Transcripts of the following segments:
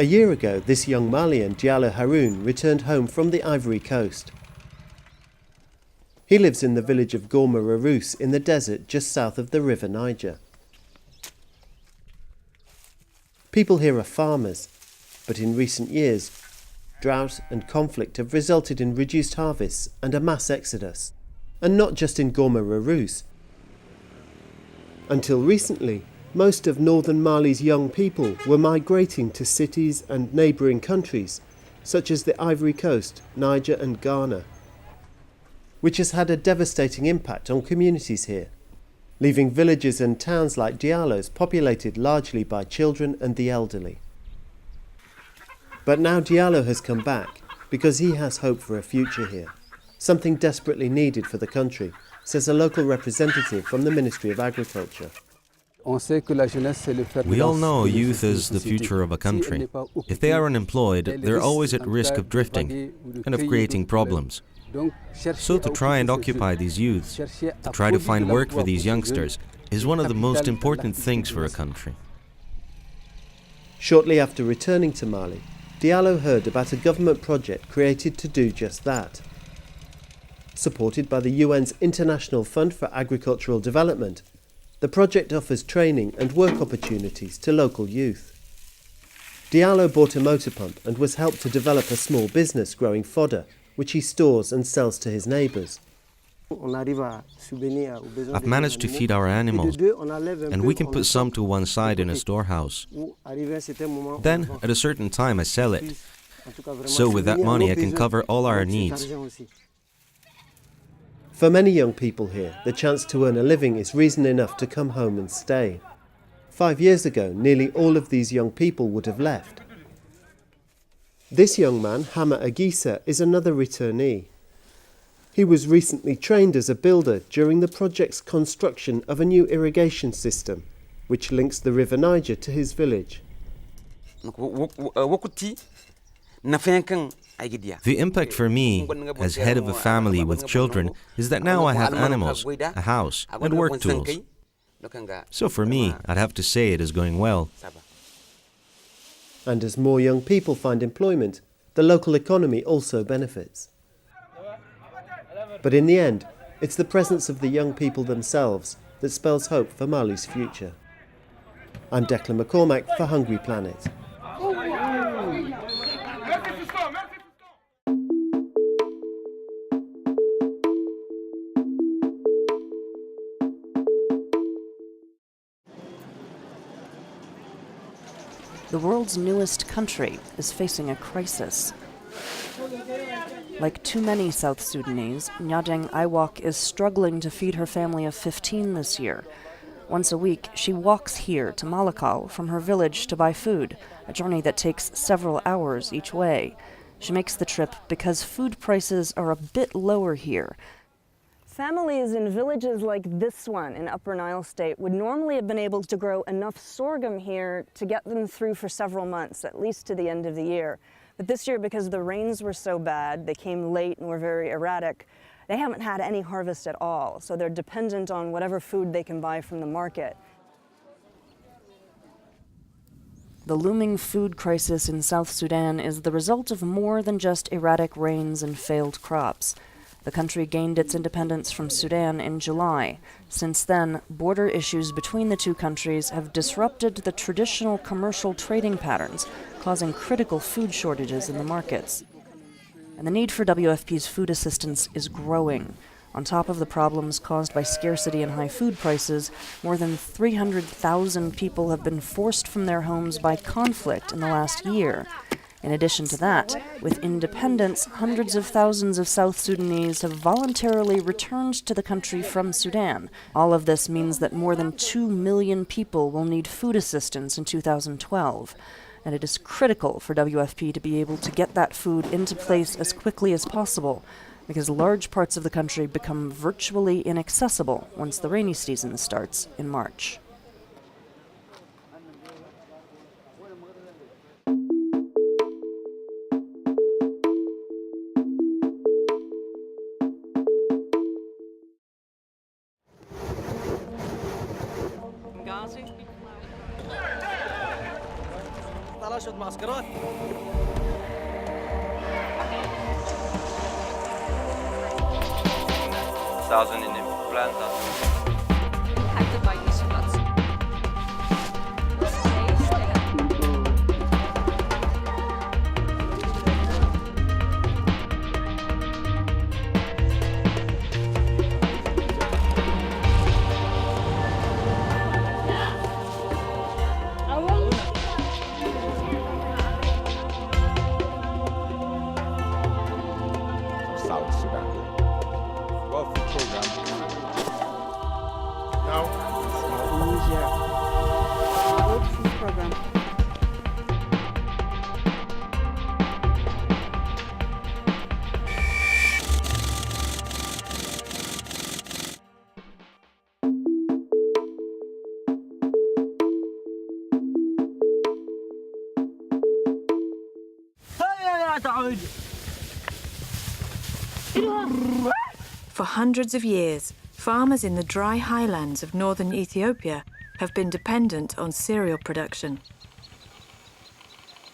A year ago, this young Malian, Diallo Haroun, returned home from the Ivory Coast. He lives in the village of Gourma Rarous in the desert just south of the River Niger. People here are farmers, but in recent years, drought and conflict have resulted in reduced harvests and a mass exodus. And not just in Gourma Rarous. Until recently, most of northern Mali's young people were migrating to cities and neighbouring countries, such as the Ivory Coast, Niger and Ghana, which has had a devastating impact on communities here, leaving villages and towns like Diallo's populated largely by children and the elderly. But now Diallo has come back because he has hope for a future here, something desperately needed for the country, says a local representative from the Ministry of Agriculture. We all know youth is the future of a country. If they are unemployed, they're always at risk of drifting and of creating problems. So to try and occupy these youths, to try to find work for these youngsters, is one of the most important things for a country. Shortly after returning to Mali, Diallo heard about a government project created to do just that. Supported by the UN's International Fund for Agricultural Development, the project offers training and work opportunities to local youth. Diallo bought a motor pump and was helped to develop a small business growing fodder, which he stores and sells to his neighbours. I've managed to feed our animals, and we can put some to one side in a storehouse. Then, at a certain time, I sell it. So with that money, I can cover all our needs. For many young people here, the chance to earn a living is reason enough to come home and stay. 5 years ago, nearly all of these young people would have left. This young man, Hama Agisa, is another returnee. He was recently trained as a builder during the project's construction of a new irrigation system, which links the River Niger to his village. The impact for me, as head of a family with children, is that now I have animals, a house, and work tools. So for me, I'd have to say it is going well. And as more young people find employment, the local economy also benefits. But in the end, it's the presence of the young people themselves that spells hope for Mali's future. I'm Declan McCormack for Hungry Planet. The world's newest country is facing a crisis. Like too many South Sudanese, Nyadeng Iwak is struggling to feed her family of 15 this year. Once a week, she walks here to Malakal from her village to buy food, a journey that takes several hours each way. She makes the trip because food prices are a bit lower here. Families in villages like this one in Upper Nile State would normally have been able to grow enough sorghum here to get them through for several months, at least to the end of the year. But this year, because the rains were so bad, they came late and were very erratic, they haven't had any harvest at all, so they're dependent on whatever food they can buy from the market. The looming food crisis in South Sudan is the result of more than just erratic rains and failed crops. The country gained its independence from Sudan in July. Since then, border issues between the two countries have disrupted the traditional commercial trading patterns, causing critical food shortages in the markets. And the need for WFP's food assistance is growing. On top of the problems caused by scarcity and high food prices, more than 300,000 people have been forced from their homes by conflict in the last year. In addition to that, with independence, hundreds of thousands of South Sudanese have voluntarily returned to the country from Sudan. All of this means that more than 2 million people will need food assistance in 2012. And it is critical for WFP to be able to get that food into place as quickly as possible, because large parts of the country become virtually inaccessible once the rainy season starts in March. Thousand in the plantas. South Sudan. World Food Program. Now, World Food Program. For hundreds of years, farmers in the dry highlands of northern Ethiopia have been dependent on cereal production.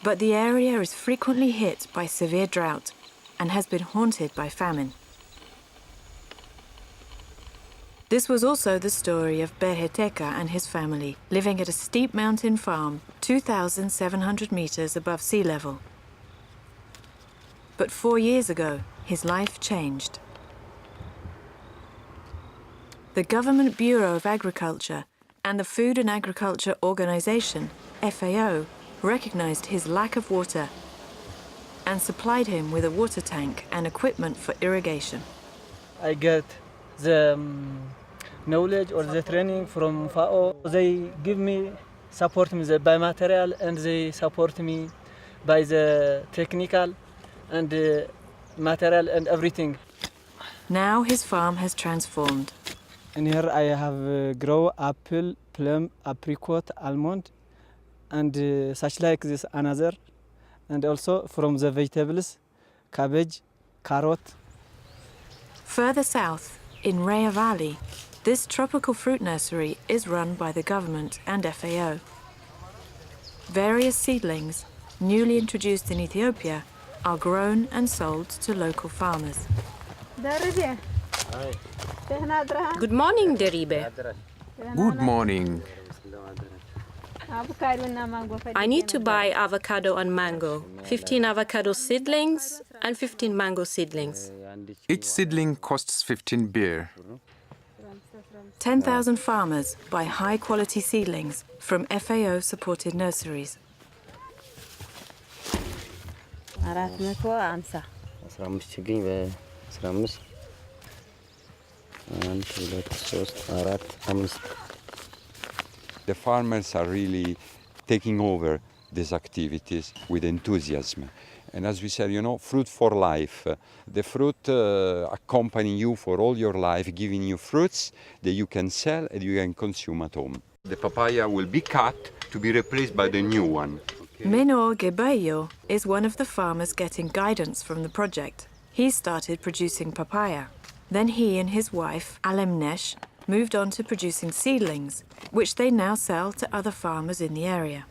But the area is frequently hit by severe drought and has been haunted by famine. This was also the story of Berheteka and his family, living at a steep mountain farm 2,700 meters above sea level. But 4 years ago, his life changed. The Government Bureau of Agriculture and the Food and Agriculture Organization, FAO, recognized his lack of water and supplied him with a water tank and equipment for irrigation. I get the knowledge or the training from FAO. They give me, support me by material, and they support me by the technical and material and everything. Now his farm has transformed. And here I have grow apple, plum, apricot, almond, and such like this another. And also from the vegetables, cabbage, carrot. Further south, in Rhea Valley, this tropical fruit nursery is run by the government and FAO. Various seedlings, newly introduced in Ethiopia, are grown and sold to local farmers. Good morning, Deribe. good morning. I need to buy avocado and mango. 15 avocado seedlings and 15 mango seedlings. Each seedling costs 15 birr. 10,000 farmers buy high-quality seedlings from FAO-supported nurseries. The farmers are really taking over these activities with enthusiasm. And as we said, you know, fruit for life. The fruit accompany you for all your life, giving you fruits that you can sell and you can consume at home. The papaya will be cut to be replaced by the new one. Minor Gebayo is one of the farmers getting guidance from the project. He started producing papaya. Then he and his wife, Alemnesh, moved on to producing seedlings, which they now sell to other farmers in the area.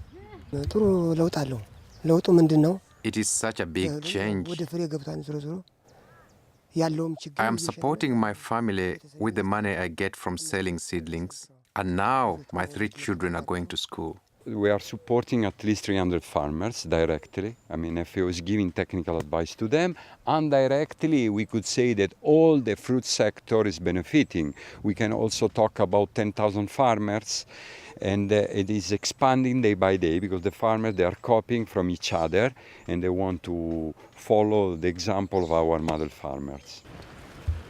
It is such a big change. I am supporting my family with the money I get from selling seedlings, and now my 3 children are going to school. We are supporting at least 300 farmers directly. I mean, FAO is giving technical advice to them. And directly, we could say that all the fruit sector is benefiting. We can also talk about 10,000 farmers, and it is expanding day by day because the farmers, they are copying from each other, and they want to follow the example of our model farmers.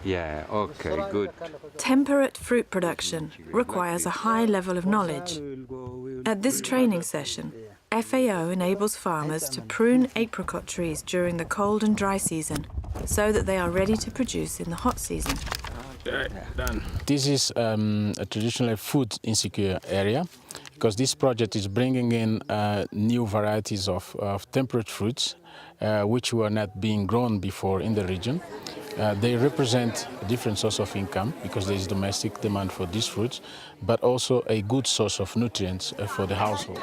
Yeah, okay, good. Temperate fruit production requires a high level of knowledge. At this training session, FAO enables farmers to prune apricot trees during the cold and dry season so that they are ready to produce in the hot season. This is a traditional food insecure area because this project is bringing in new varieties of temperate fruits which were not being grown before in the region. They represent a different source of income because there is domestic demand for these fruits, but also a good source of nutrients for the household.